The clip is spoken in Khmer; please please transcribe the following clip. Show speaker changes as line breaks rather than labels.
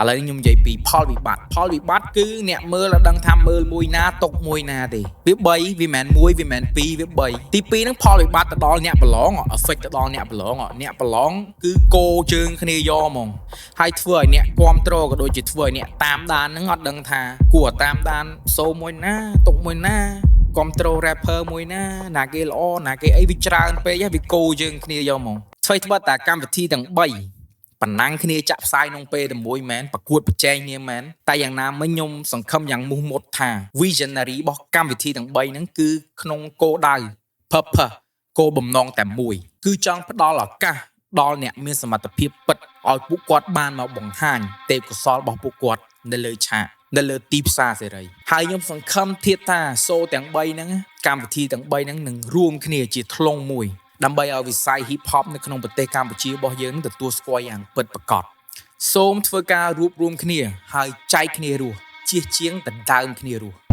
ឥឡូវខ្ញុំនិយាយពីផលវិបត្តិគឺអ្នកមើលដល់ដឹងថាមើលមួយណាຕົកមួយណាទេវា3វាមិនមែន1វាមិនមែន2វា3ទី2ហ្នឹងផលវិបត្តិទៅដល់អ្នកប្រឡង affect ទៅដល់អ្នកប្រឡងគឺគោជើងគ្នាយកហ្មងហើយធ្វើឲ្យអ្នកគ្រប់គ្រងក៏ដូចជាធ្វើឲ្យអ្នកតាមដានហ្នឹងអត់ដឹងថាគួរតាមដានសូមួយណាຕົកមួយណាគ្រប់ត្រូល rapper មួយណាគេល្អណាគេអីវាច្រើនពេកហើយវាគោជើងគ្នាយកហ្មងធ្វើតែកម្មវិធីទាំង3ប៉ុណ្ណឹងគ្នាចាក់ផ្សាយក្នុងពេលតែមួយមែនប្រកួតប្រជែងគ្នាមែនតែយ៉ាងណាមិញខ្ញុំសង្ឃឹមយ៉ាងមុះមុតថា visionary របស់កម្មវិធីទាំង3ហ្នឹងគឺក្នុងគោលដៅ purpose គោលបំណងតែមួយគឺចង់ផ្ដល់ឱកាសដល់អ្នកមានសមត្ថភាពពិតឲ្យពួកគាត់បានមកបង្ហាញទេពកោសល្យរបស់ពួកគាត់នៅលើឆាកនៅលើទីផ្សារសេរីហើយខ្ញុំសង្ឃឹមទៀតថាសូទាំង3ហ្នឹងកម្មវិធីទាំង3ហ្នឹងនឹងរួមគ្នាជាធ្លុងមួយដើម្បីឲ្យវិស័យ hip hop នៅក្នុងប្រទេសកម្ពុជារបស់យើងទទួលស្គាល់យ៉ាងពិតប្រាកដសូមធ្វើការរួបរวมគ្នាហើយចែកគ្នារស់ជាជាងដណ្ដើមគ្នារស់